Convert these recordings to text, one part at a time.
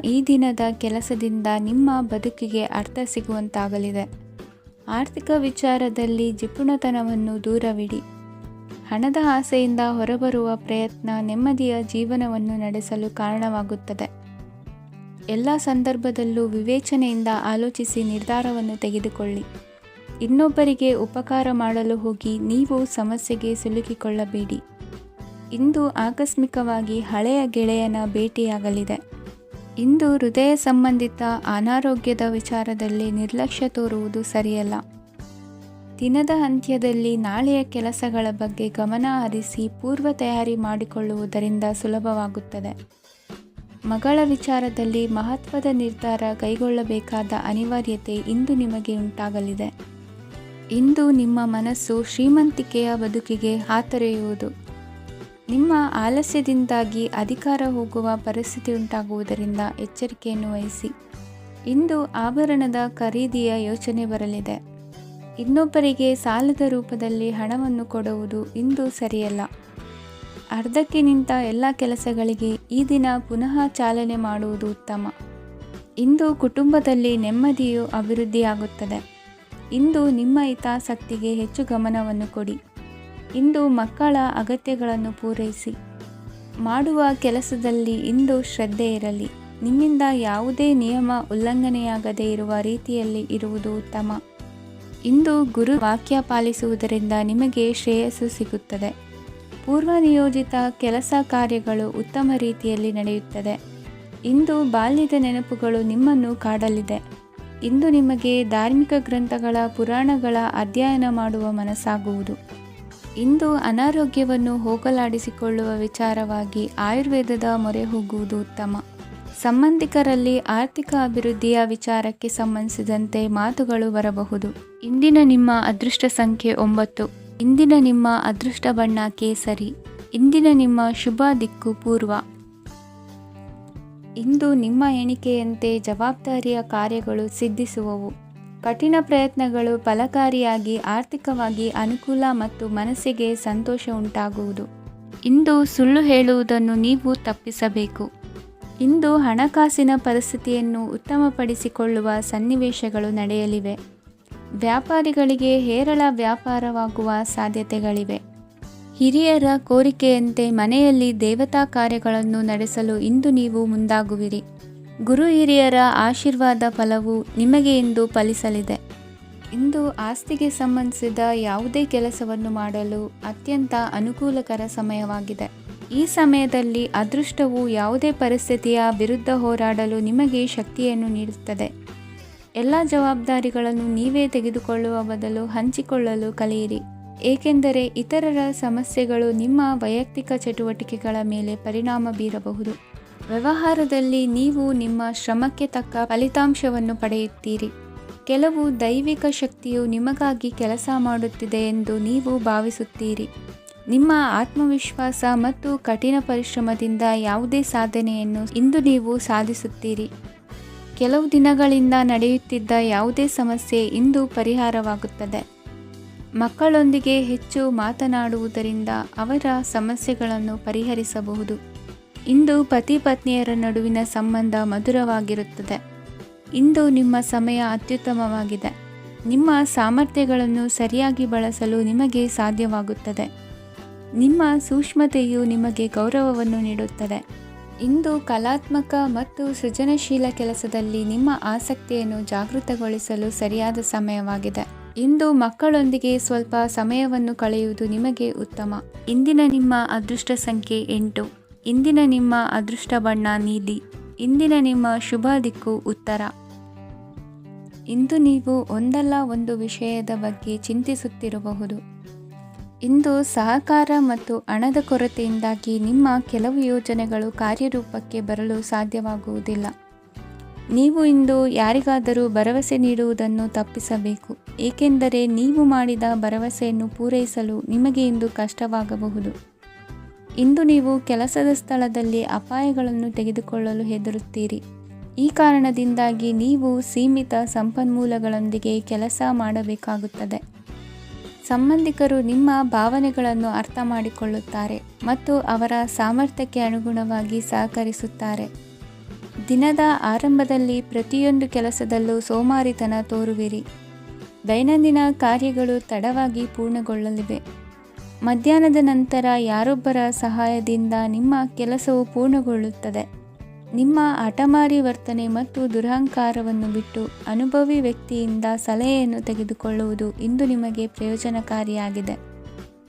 ಈ ದಿನದ ಕೆಲಸದಿಂದ ನಿಮ್ಮ ಬದುಕಿಗೆ ಅರ್ಥ ಸಿಗುವಂತಾಗಲಿದೆ. ಆರ್ಥಿಕ ವಿಚಾರದಲ್ಲಿ ಜಿಪುಣತನವನ್ನು ದೂರವಿಡಿ. ಹಣದ ಆಸೆಯಿಂದ ಹೊರಬರುವ ಪ್ರಯತ್ನ ನೆಮ್ಮದಿಯ ಜೀವನವನ್ನು ನಡೆಸಲು ಕಾರಣವಾಗುತ್ತದೆ. ಎಲ್ಲ ಸಂದರ್ಭದಲ್ಲೂ ವಿವೇಚನೆಯಿಂದ ಆಲೋಚಿಸಿ ನಿರ್ಧಾರವನ್ನು ತೆಗೆದುಕೊಳ್ಳಿ. ಇನ್ನೊಬ್ಬರಿಗೆ ಉಪಕಾರ ಮಾಡಲು ಹೋಗಿ ನೀವು ಸಮಸ್ಯೆಗೆ ಸಿಲುಕಿಕೊಳ್ಳಬೇಡಿ. ಇಂದು ಆಕಸ್ಮಿಕವಾಗಿ ಹಳೆಯ ಗೆಳೆಯನ ಭೇಟಿಯಾಗಲಿದೆ. ಇಂದು ಹೃದಯ ಸಂಬಂಧಿತ ಅನಾರೋಗ್ಯದ ವಿಚಾರದಲ್ಲಿ ನಿರ್ಲಕ್ಷ್ಯ ತೋರುವುದು ಸರಿಯಲ್ಲ. ದಿನದ ಅಂತ್ಯದಲ್ಲಿ ನಾಳೆಯ ಕೆಲಸಗಳ ಬಗ್ಗೆ ಗಮನ ಹರಿಸಿ ಪೂರ್ವ ತಯಾರಿ ಮಾಡಿಕೊಳ್ಳುವುದರಿಂದ ಸುಲಭವಾಗುತ್ತದೆ. ಮಗಳ ವಿಚಾರದಲ್ಲಿ ಮಹತ್ವದ ನಿರ್ಧಾರ ಕೈಗೊಳ್ಳಬೇಕಾದ ಅನಿವಾರ್ಯತೆ ಇಂದು ನಿಮಗೆ ಉಂಟಾಗಲಿದೆ. ಇಂದು ನಿಮ್ಮ ಮನಸ್ಸು ಶ್ರೀಮಂತಿಕೆಯ ಬದುಕಿಗೆ ಹಾತೊರೆಯುವುದು. ನಿಮ್ಮ ಆಲಸ್ಯದಿಂದಾಗಿ ಅಧಿಕಾರ ಹೋಗುವ ಪರಿಸ್ಥಿತಿ ಉಂಟಾಗುವುದರಿಂದ ಎಚ್ಚರಿಕೆಯನ್ನು ವಹಿಸಿ. ಇಂದು ಆಭರಣದ ಖರೀದಿಯ ಯೋಚನೆ ಬರಲಿದೆ. ಇನ್ನೊಬ್ಬರಿಗೆ ಸಾಲದ ರೂಪದಲ್ಲಿ ಹಣವನ್ನು ಕೊಡುವುದು ಇಂದು ಸರಿಯಲ್ಲ. ಅರ್ಧಕ್ಕೆ ನಿಂತ ಎಲ್ಲ ಕೆಲಸಗಳಿಗೆ ಈ ದಿನ ಪುನಃ ಚಾಲನೆ ಮಾಡುವುದು ಉತ್ತಮ. ಇಂದು ಕುಟುಂಬದಲ್ಲಿ ನೆಮ್ಮದಿಯು ಅಭಿವೃದ್ಧಿಯಾಗುತ್ತದೆ. ಇಂದು ನಿಮ್ಮ ಹಿತಾಸಕ್ತಿಗೆ ಹೆಚ್ಚು ಗಮನವನ್ನು ಕೊಡಿ. ಇಂದು ಮಕ್ಕಳ ಅಗತ್ಯಗಳನ್ನು ಪೂರೈಸಿ. ಮಾಡುವ ಕೆಲಸದಲ್ಲಿ ಇಂದು ಶ್ರದ್ಧೆ ಇರಲಿ. ನಿಮ್ಮಿಂದ ಯಾವುದೇ ನಿಯಮ ಉಲ್ಲಂಘನೆಯಾಗದೇ ಇರುವ ರೀತಿಯಲ್ಲಿ ಇರುವುದು ಉತ್ತಮ. ಇಂದು ಗುರು ವಾಕ್ಯ ಪಾಲಿಸುವುದರಿಂದ ನಿಮಗೆ ಶ್ರೇಯಸ್ಸು ಸಿಗುತ್ತದೆ. ಪೂರ್ವ ನಿಯೋಜಿತ ಕೆಲಸ ಕಾರ್ಯಗಳು ಉತ್ತಮ ರೀತಿಯಲ್ಲಿ ನಡೆಯುತ್ತದೆ. ಇಂದು ಬಾಲ್ಯದ ನೆನಪುಗಳು ನಿಮ್ಮನ್ನು ಕಾಡಲಿದೆ. ಇಂದು ನಿಮಗೆ ಧಾರ್ಮಿಕ ಗ್ರಂಥಗಳ ಪುರಾಣಗಳ ಅಧ್ಯಯನ ಮಾಡುವ ಮನಸ್ಸಾಗುವುದು. ಇಂದು ಅನಾರೋಗ್ಯವನ್ನು ಹೋಗಲಾಡಿಸಿಕೊಳ್ಳುವ ವಿಚಾರವಾಗಿ ಆಯುರ್ವೇದದ ಮೊರೆ ಹೋಗುವುದು ಉತ್ತಮ. ಸಂಬಂಧಿಕರಲ್ಲಿ ಆರ್ಥಿಕ ಅಭಿವೃದ್ಧಿಯ ವಿಚಾರಕ್ಕೆ ಸಂಬಂಧಿಸಿದಂತೆ ಮಾತುಗಳು ಬರಬಹುದು. ಇಂದಿನ ನಿಮ್ಮ ಅದೃಷ್ಟ ಸಂಖ್ಯೆ 9. ಇಂದಿನ ನಿಮ್ಮ ಅದೃಷ್ಟ ಬಣ್ಣ ಕೇಸರಿ. ಇಂದಿನ ನಿಮ್ಮ ಶುಭ ದಿಕ್ಕು ಪೂರ್ವ. ಇಂದು ನಿಮ್ಮ ಎಣಿಕೆಯಂತೆ ಜವಾಬ್ದಾರಿಯ ಕಾರ್ಯಗಳು ಸಿದ್ಧಿಸುವವು. ಕಠಿಣ ಪ್ರಯತ್ನಗಳು ಫಲಕಾರಿಯಾಗಿ ಆರ್ಥಿಕವಾಗಿ ಅನುಕೂಲ ಮತ್ತು ಮನಸ್ಸಿಗೆ ಸಂತೋಷ ಉಂಟಾಗುವುದು. ಇಂದು ಸುಳ್ಳು ಹೇಳುವುದನ್ನು ನೀವು ತಪ್ಪಿಸಬೇಕು. ಇಂದು ಹಣಕಾಸಿನ ಪರಿಸ್ಥಿತಿಯನ್ನು ಉತ್ತಮಪಡಿಸಿಕೊಳ್ಳುವ ಸನ್ನಿವೇಶಗಳು ನಡೆಯಲಿವೆ. ವ್ಯಾಪಾರಿಗಳಿಗೆ ಹೇರಳ ವ್ಯಾಪಾರವಾಗುವ ಸಾಧ್ಯತೆಗಳಿವೆ. ಹಿರಿಯರ ಕೋರಿಕೆಯಂತೆ ಮನೆಯಲ್ಲಿ ದೇವತಾ ಕಾರ್ಯಗಳನ್ನು ನಡೆಸಲು ಇಂದು ನೀವು ಮುಂದಾಗುವಿರಿ. ಗುರು ಹಿರಿಯರ ಆಶೀರ್ವಾದ ಫಲವು ನಿಮಗೆ ಇಂದು ಫಲಿಸಲಿದೆ. ಇಂದು ಆಸ್ತಿಗೆ ಸಂಬಂಧಿಸಿದ ಯಾವುದೇ ಕೆಲಸವನ್ನು ಮಾಡಲು ಅತ್ಯಂತ ಅನುಕೂಲಕರ ಸಮಯವಾಗಿದೆ. ಈ ಸಮಯದಲ್ಲಿ ಅದೃಷ್ಟವು ಯಾವುದೇ ಪರಿಸ್ಥಿತಿಯ ವಿರುದ್ಧ ಹೋರಾಡಲು ನಿಮಗೆ ಶಕ್ತಿಯನ್ನು ನೀಡುತ್ತದೆ. ಎಲ್ಲ ಜವಾಬ್ದಾರಿಗಳನ್ನು ನೀವೇ ತೆಗೆದುಕೊಳ್ಳುವ ಬದಲು ಹಂಚಿಕೊಳ್ಳಲು ಕಲಿಯಿರಿ. ಏಕೆಂದರೆ ಇತರರ ಸಮಸ್ಯೆಗಳು ನಿಮ್ಮ ವೈಯಕ್ತಿಕ ಚಟುವಟಿಕೆಗಳ ಮೇಲೆ ಪರಿಣಾಮ ಬೀರಬಹುದು. ವ್ಯವಹಾರದಲ್ಲಿ ನೀವು ನಿಮ್ಮ ಶ್ರಮಕ್ಕೆ ತಕ್ಕ ಫಲಿತಾಂಶವನ್ನು ಪಡೆಯುತ್ತೀರಿ. ಕೆಲವು ದೈವಿಕ ಶಕ್ತಿಯು ನಿಮಗಾಗಿ ಕೆಲಸ ಮಾಡುತ್ತಿದೆ ಎಂದು ನೀವು ಭಾವಿಸುತ್ತೀರಿ. ನಿಮ್ಮ ಆತ್ಮವಿಶ್ವಾಸ ಮತ್ತು ಕಠಿಣ ಪರಿಶ್ರಮದಿಂದ ಯಾವುದೇ ಸಾಧನೆಯನ್ನು ಇಂದು ನೀವು ಸಾಧಿಸುತ್ತೀರಿ. ಕೆಲವು ದಿನಗಳಿಂದ ನಡೆಯುತ್ತಿದ್ದ ಯಾವುದೇ ಸಮಸ್ಯೆ ಇಂದು ಪರಿಹಾರವಾಗುತ್ತದೆ. ಮಕ್ಕಳೊಂದಿಗೆ ಹೆಚ್ಚು ಮಾತನಾಡುವುದರಿಂದ ಅವರ ಸಮಸ್ಯೆಗಳನ್ನು ಪರಿಹರಿಸಬಹುದು. ಇಂದು ಪತಿ ಪತ್ನಿಯರ ನಡುವಿನ ಸಂಬಂಧ ಮಧುರವಾಗಿರುತ್ತದೆ. ಇಂದು ನಿಮ್ಮ ಸಮಯ ಅತ್ಯುತ್ತಮವಾಗಿದೆ. ನಿಮ್ಮ ಸಾಮರ್ಥ್ಯಗಳನ್ನು ಸರಿಯಾಗಿ ಬಳಸಲು ನಿಮಗೆ ಸಾಧ್ಯವಾಗುತ್ತದೆ. ನಿಮ್ಮ ಸೂಕ್ಷ್ಮತೆಯು ನಿಮಗೆ ಗೌರವವನ್ನು ನೀಡುತ್ತದೆ. ಇಂದು ಕಲಾತ್ಮಕ ಮತ್ತು ಸೃಜನಶೀಲ ಕೆಲಸದಲ್ಲಿ ನಿಮ್ಮ ಆಸಕ್ತಿಯನ್ನು ಜಾಗೃತಗೊಳಿಸಲು ಸರಿಯಾದ ಸಮಯವಾಗಿದೆ. ಇಂದು ಮಕ್ಕಳೊಂದಿಗೆ ಸ್ವಲ್ಪ ಸಮಯವನ್ನು ಕಳೆಯುವುದು ನಿಮಗೆ ಉತ್ತಮ. ಇಂದಿನ ನಿಮ್ಮ ಅದೃಷ್ಟ ಸಂಖ್ಯೆ 8. ಇಂದಿನ ನಿಮ್ಮ ಅದೃಷ್ಟ ಬಣ್ಣ ನೀಲಿ. ಇಂದಿನ ನಿಮ್ಮ ಶುಭ ದಿಕ್ಕು ಉತ್ತರ. ಇಂದು ನೀವು ಒಂದಲ್ಲ ಒಂದು ವಿಷಯದ ಬಗ್ಗೆ ಚಿಂತಿಸುತ್ತಿರಬಹುದು. ಇಂದು ಸಹಕಾರ ಮತ್ತು ಹಣದ ಕೊರತೆಯಿಂದಾಗಿ ನಿಮ್ಮ ಕೆಲವು ಯೋಜನೆಗಳು ಕಾರ್ಯರೂಪಕ್ಕೆ ಬರಲು ಸಾಧ್ಯವಾಗುವುದಿಲ್ಲ. ನೀವು ಇಂದು ಯಾರಿಗಾದರೂ ಭರವಸೆ ನೀಡುವುದನ್ನು ತಪ್ಪಿಸಬೇಕು. ಏಕೆಂದರೆ ನೀವು ಮಾಡಿದ ಭರವಸೆಯನ್ನು ಪೂರೈಸಲು ನಿಮಗೆ ಇಂದು ಕಷ್ಟವಾಗಬಹುದು. ಇಂದು ನೀವು ಕೆಲಸದ ಸ್ಥಳದಲ್ಲಿ ಅಪಾಯಗಳನ್ನು ತೆಗೆದುಕೊಳ್ಳಲು ಹೆದರುತ್ತೀರಿ. ಈ ಕಾರಣದಿಂದಾಗಿ ನೀವು ಸೀಮಿತ ಸಂಪನ್ಮೂಲಗಳೊಂದಿಗೆ ಕೆಲಸ ಮಾಡಬೇಕಾಗುತ್ತದೆ. ಸಂಬಂಧಿಕರು ನಿಮ್ಮ ಭಾವನೆಗಳನ್ನು ಅರ್ಥ ಮಾಡಿಕೊಳ್ಳುತ್ತಾರೆ ಮತ್ತು ಅವರ ಸಾಮರ್ಥ್ಯಕ್ಕೆ ಅನುಗುಣವಾಗಿ ಸಹಕರಿಸುತ್ತಾರೆ. ದಿನದ ಆರಂಭದಲ್ಲಿ ಪ್ರತಿಯೊಂದು ಕೆಲಸದಲ್ಲೂ ಸೋಮಾರಿತನ ತೋರುವಿರಿ. ದೈನಂದಿನ ಕಾರ್ಯಗಳು ತಡವಾಗಿ ಪೂರ್ಣಗೊಳ್ಳಲಿವೆ. ಮಧ್ಯಾಹ್ನದ ನಂತರ ಯಾರೊಬ್ಬರ ಸಹಾಯದಿಂದ ನಿಮ್ಮ ಕೆಲಸವು ಪೂರ್ಣಗೊಳ್ಳುತ್ತದೆ. ನಿಮ್ಮ ಹಠಮಾರಿ ವರ್ತನೆ ಮತ್ತು ದುರಹಂಕಾರವನ್ನು ಬಿಟ್ಟು ಅನುಭವಿ ವ್ಯಕ್ತಿಯಿಂದ ಸಲಹೆಯನ್ನು ತೆಗೆದುಕೊಳ್ಳುವುದು ಇಂದು ನಿಮಗೆ ಪ್ರಯೋಜನಕಾರಿಯಾಗಿದೆ.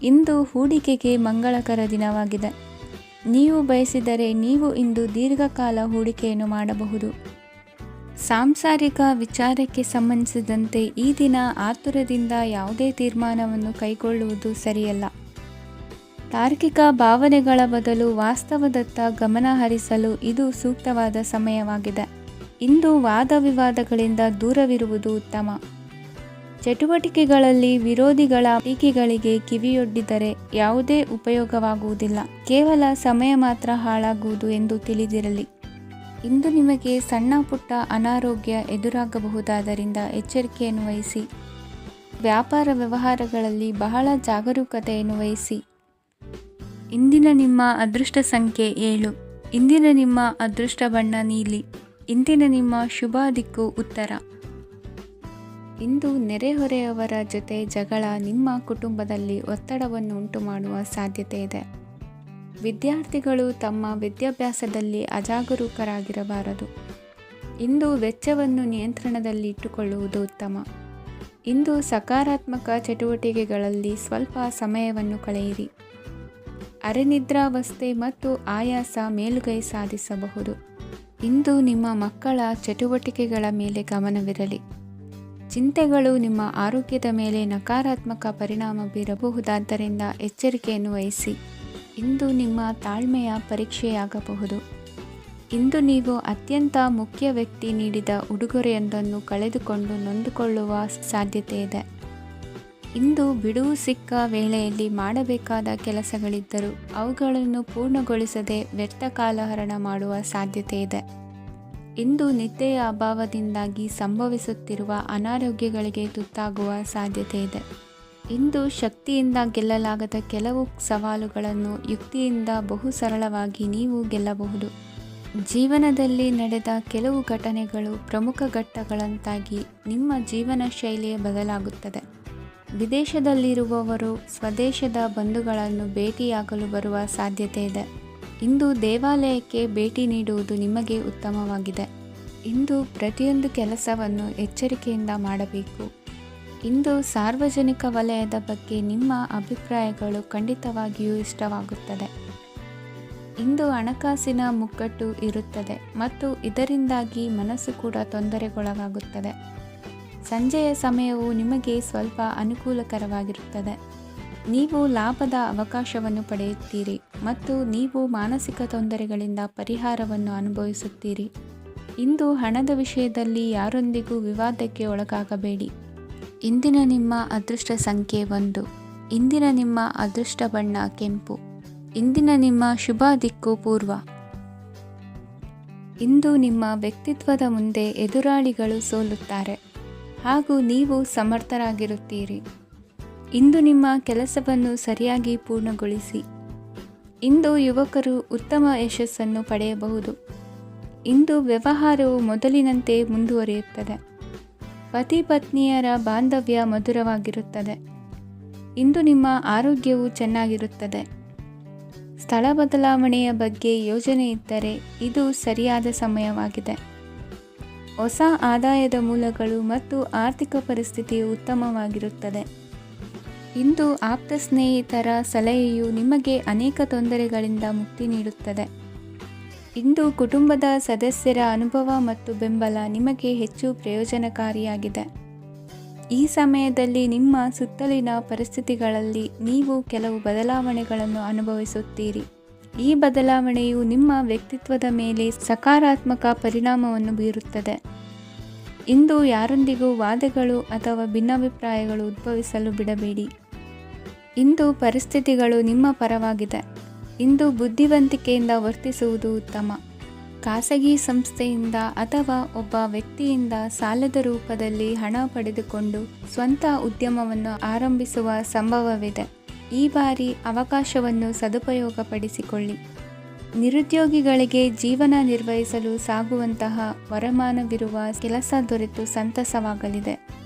ಇಂದು ಹೂಡಿಕೆಗೆ ಮಂಗಳಕರ ದಿನವಾಗಿದೆ. ನೀವು ಬಯಸಿದರೆ ನೀವು ಇಂದು ದೀರ್ಘಕಾಲ ಹೂಡಿಕೆಯನ್ನು ಮಾಡಬಹುದು. ಸಾಂಸಾರಿಕ ವಿಚಾರಕ್ಕೆ ಸಂಬಂಧಿಸಿದಂತೆ ಈ ದಿನ ಆತುರದಿಂದ ಯಾವುದೇ ತೀರ್ಮಾನವನ್ನು ಕೈಗೊಳ್ಳುವುದು ಸರಿಯಲ್ಲ. ತಾರ್ಕಿಕ ಭಾವನೆಗಳ ಬದಲು ವಾಸ್ತವದತ್ತ ಗಮನ ಹರಿಸಲು ಇದು ಸೂಕ್ತವಾದ ಸಮಯವಾಗಿದೆ. ಇಂದು ವಾದ ವಿವಾದಗಳಿಂದ ದೂರವಿರುವುದು ಉತ್ತಮ. ಚಟುವಟಿಕೆಗಳಲ್ಲಿ ವಿರೋಧಿಗಳ ಟೀಕೆಗಳಿಗೆ ಕಿವಿಯೊಡ್ಡಿದರೆ ಯಾವುದೇ ಉಪಯೋಗವಾಗುವುದಿಲ್ಲ, ಕೇವಲ ಸಮಯ ಮಾತ್ರ ಹಾಳಾಗುವುದು ಎಂದು ತಿಳಿದಿರಲಿ. ಇಂದು ನಿಮಗೆ ಸಣ್ಣ ಪುಟ್ಟ ಅನಾರೋಗ್ಯ ಎದುರಾಗಬಹುದಾದ್ದರಿಂದ ಎಚ್ಚರಿಕೆಯನ್ನು ವಹಿಸಿ. ವ್ಯಾಪಾರ ವ್ಯವಹಾರಗಳಲ್ಲಿ ಬಹಳ ಜಾಗರೂಕತೆಯನ್ನು ವಹಿಸಿ. ಇಂದಿನ ನಿಮ್ಮ ಅದೃಷ್ಟ ಸಂಖ್ಯೆ 7. ಇಂದಿನ ನಿಮ್ಮ ಅದೃಷ್ಟ ಬಣ್ಣ ನೀಲಿ. ಇಂದಿನ ನಿಮ್ಮ ಶುಭ ದಿಕ್ಕು ಉತ್ತರ. ಇಂದು ನೆರೆಹೊರೆಯವರ ಜೊತೆ ಜಗಳ ನಿಮ್ಮ ಕುಟುಂಬದಲ್ಲಿ ಒತ್ತಡವನ್ನು ಉಂಟುಮಾಡುವ ಸಾಧ್ಯತೆ ಇದೆ. ವಿದ್ಯಾರ್ಥಿಗಳು ತಮ್ಮ ವಿದ್ಯಾಭ್ಯಾಸದಲ್ಲಿ ಅಜಾಗರೂಕರಾಗಿರಬಾರದು. ಇಂದು ವೆಚ್ಚವನ್ನು ನಿಯಂತ್ರಣದಲ್ಲಿ ಇಟ್ಟುಕೊಳ್ಳುವುದು ಉತ್ತಮ. ಇಂದು ಸಕಾರಾತ್ಮಕ ಚಟುವಟಿಕೆಗಳಲ್ಲಿ ಸ್ವಲ್ಪ ಸಮಯವನ್ನು ಕಳೆಯಿರಿ. ಅರೆನಿದ್ರಾವಸ್ಥೆ ಮತ್ತು ಆಯಾಸ ಮೇಲುಗೈ ಸಾಧಿಸಬಹುದು. ಇಂದು ನಿಮ್ಮ ಮಕ್ಕಳ ಚಟುವಟಿಕೆಗಳ ಮೇಲೆ ಗಮನವಿರಲಿ. ಚಿಂತೆಗಳು ನಿಮ್ಮ ಆರೋಗ್ಯದ ಮೇಲೆ ನಕಾರಾತ್ಮಕ ಪರಿಣಾಮ ಬೀರಬಹುದಾದ್ದರಿಂದ ಎಚ್ಚರಿಕೆಯನ್ನು ವಹಿಸಿ. ಇಂದು ನಿಮ್ಮ ತಾಳ್ಮೆಯ ಪರೀಕ್ಷೆಯಾಗಬಹುದು. ಇಂದು ನೀವು ಅತ್ಯಂತ ಮುಖ್ಯ ವ್ಯಕ್ತಿ ನೀಡಿದ ಉಡುಗೊರೆಯೊಂದನ್ನು ಕಳೆದುಕೊಂಡು ನೊಂದುಕೊಳ್ಳುವ ಸಾಧ್ಯತೆ ಇದೆ. ಇಂದು ಬಿಡುವು ಸಿಕ್ಕ ವೇಳೆಯಲ್ಲಿ ಮಾಡಬೇಕಾದ ಕೆಲಸಗಳಿದ್ದರೂ ಅವುಗಳನ್ನು ಪೂರ್ಣಗೊಳಿಸದೆ ವ್ಯರ್ಥ ಕಾಲಹರಣ ಮಾಡುವ ಸಾಧ್ಯತೆ ಇದೆ. ಇಂದು ನಿದ್ದೆಯ ಅಭಾವದಿಂದಾಗಿ ಸಂಭವಿಸುತ್ತಿರುವ ಅನಾರೋಗ್ಯಗಳಿಗೆ ತುತ್ತಾಗುವ ಸಾಧ್ಯತೆ ಇದೆ. ಇಂದು ಶಕ್ತಿಯಿಂದ ಗೆಲ್ಲಲಾಗದ ಕೆಲವು ಸವಾಲುಗಳನ್ನು ಯುಕ್ತಿಯಿಂದ ಬಹು ಸರಳವಾಗಿ ನೀವು ಗೆಲ್ಲಬಹುದು. ಜೀವನದಲ್ಲಿ ನಡೆದ ಕೆಲವು ಘಟನೆಗಳು ಪ್ರಮುಖ ಘಟ್ಟಗಳಂತಾಗಿ ನಿಮ್ಮ ಜೀವನ ಶೈಲಿಯೇ ಬದಲಾಗುತ್ತದೆ. ವಿದೇಶದಲ್ಲಿರುವವರು ಸ್ವದೇಶದ ಬಂಧುಗಳನ್ನು ಭೇಟಿಯಾಗಲು ಬರುವ ಸಾಧ್ಯತೆ ಇದೆ. ಇಂದು ದೇವಾಲಯಕ್ಕೆ ಭೇಟಿ ನೀಡುವುದು ನಿಮಗೆ ಉತ್ತಮವಾಗಿದೆ. ಇಂದು ಪ್ರತಿಯೊಂದು ಕೆಲಸವನ್ನು ಎಚ್ಚರಿಕೆಯಿಂದ ಮಾಡಬೇಕು. ಇಂದು ಸಾರ್ವಜನಿಕ ವಲಯದ ಬಗ್ಗೆ ನಿಮ್ಮ ಅಭಿಪ್ರಾಯಗಳು ಖಂಡಿತವಾಗಿಯೂ ಇಷ್ಟವಾಗುತ್ತದೆ. ಇಂದು ಹಣಕಾಸಿನ ಮುಗ್ಗಟ್ಟು ಇರುತ್ತದೆ ಮತ್ತು ಇದರಿಂದಾಗಿ ಮನಸ್ಸು ಕೂಡ ತೊಂದರೆಗೊಳಗಾಗುತ್ತದೆ. ಸಂಜೆಯ ಸಮಯವು ನಿಮಗೆ ಸ್ವಲ್ಪ ಅನುಕೂಲಕರವಾಗಿರುತ್ತದೆ. ನೀವು ಲಾಭದ ಅವಕಾಶವನ್ನು ಪಡೆಯುತ್ತೀರಿ ಮತ್ತು ನೀವು ಮಾನಸಿಕ ತೊಂದರೆಗಳಿಂದ ಪರಿಹಾರವನ್ನು ಅನುಭವಿಸುತ್ತೀರಿ. ಇಂದು ಹಣದ ವಿಷಯದಲ್ಲಿ ಯಾರೊಂದಿಗೂ ವಿವಾದಕ್ಕೆ ಒಳಗಾಗಬೇಡಿ. ಇಂದಿನ ನಿಮ್ಮ ಅದೃಷ್ಟ ಸಂಖ್ಯೆ 1. ಇಂದಿನ ನಿಮ್ಮ ಅದೃಷ್ಟ ಬಣ್ಣ ಕೆಂಪು. ಇಂದಿನ ನಿಮ್ಮ ಶುಭ ದಿಕ್ಕು ಪೂರ್ವ. ಇಂದು ನಿಮ್ಮ ವ್ಯಕ್ತಿತ್ವದ ಮುಂದೆ ಎದುರಾಳಿಗಳು ಸೋಲುತ್ತಾರೆ ಹಾಗೂ ನೀವು ಸಮರ್ಥರಾಗಿರುತ್ತೀರಿ. ಇಂದು ನಿಮ್ಮ ಕೆಲಸವನ್ನು ಸರಿಯಾಗಿ ಪೂರ್ಣಗೊಳಿಸಿ. ಇಂದು ಯುವಕರು ಉತ್ತಮ ಯಶಸ್ಸನ್ನು ಪಡೆಯಬಹುದು. ಇಂದು ವ್ಯವಹಾರವು ಮೊದಲಿನಂತೆ ಮುಂದುವರಿಯುತ್ತದೆ. ಪತಿ ಪತ್ನಿಯರ ಬಾಂಧವ್ಯ ಮಧುರವಾಗಿರುತ್ತದೆ. ಇಂದು ನಿಮ್ಮ ಆರೋಗ್ಯವು ಚೆನ್ನಾಗಿರುತ್ತದೆ. ಸ್ಥಳ ಬದಲಾವಣೆಯ ಬಗ್ಗೆ ಯೋಜನೆ ಇದ್ದರೆ ಇದು ಸರಿಯಾದ ಸಮಯವಾಗಿದೆ. ಹೊಸ ಆದಾಯದ ಮೂಲಗಳು ಮತ್ತು ಆರ್ಥಿಕ ಪರಿಸ್ಥಿತಿಯು ಉತ್ತಮವಾಗಿರುತ್ತದೆ. ಇಂದು ಆಪ್ತ ಸ್ನೇಹಿತರ ಸಲಹೆಯು ನಿಮಗೆ ಅನೇಕ ತೊಂದರೆಗಳಿಂದ ಮುಕ್ತಿ ನೀಡುತ್ತದೆ. ಇಂದು ಕುಟುಂಬದ ಸದಸ್ಯರ ಅನುಭವ ಮತ್ತು ಬೆಂಬಲ ನಿಮಗೆ ಹೆಚ್ಚು ಪ್ರಯೋಜನಕಾರಿಯಾಗಿದೆ. ಈ ಸಮಯದಲ್ಲಿ ನಿಮ್ಮ ಸುತ್ತಲಿನ ಪರಿಸ್ಥಿತಿಗಳಲ್ಲಿ ನೀವು ಕೆಲವು ಬದಲಾವಣೆಗಳನ್ನು ಅನುಭವಿಸುತ್ತೀರಿ. ಈ ಬದಲಾವಣೆಯು ನಿಮ್ಮ ವ್ಯಕ್ತಿತ್ವದ ಮೇಲೆ ಸಕಾರಾತ್ಮಕ ಪರಿಣಾಮವನ್ನು ಬೀರುತ್ತದೆ. ಇಂದು ಯಾರೊಂದಿಗೂ ವಾದಗಳು ಅಥವಾ ಭಿನ್ನಾಭಿಪ್ರಾಯಗಳು ಉದ್ಭವಿಸಲು ಬಿಡಬೇಡಿ. ಇಂದು ಪರಿಸ್ಥಿತಿಗಳು ನಿಮ್ಮ ಪರವಾಗಿದೆ. ಇಂದು ಬುದ್ಧಿವಂತಿಕೆಯಿಂದ ವರ್ತಿಸುವುದು ಉತ್ತಮ. ಖಾಸಗಿ ಸಂಸ್ಥೆಯಿಂದ ಅಥವಾ ಒಬ್ಬ ವ್ಯಕ್ತಿಯಿಂದ ಸಾಲದ ರೂಪದಲ್ಲಿ ಹಣ ಪಡೆದುಕೊಂಡು ಸ್ವಂತ ಉದ್ಯಮವನ್ನು ಆರಂಭಿಸುವ ಸಂಭವವಿದೆ. ಈ ಬಾರಿ ಅವಕಾಶವನ್ನು ಸದುಪಯೋಗಪಡಿಸಿಕೊಳ್ಳಿ. ನಿರುದ್ಯೋಗಿಗಳಿಗೆ ಜೀವನ ನಿರ್ವಹಿಸಲು ಸಾಗುವಂತಹ ವರಮಾನವಿರುವ ಕೆಲಸ ದೊರೆತು ಸಂತಸವಾಗಲಿದೆ.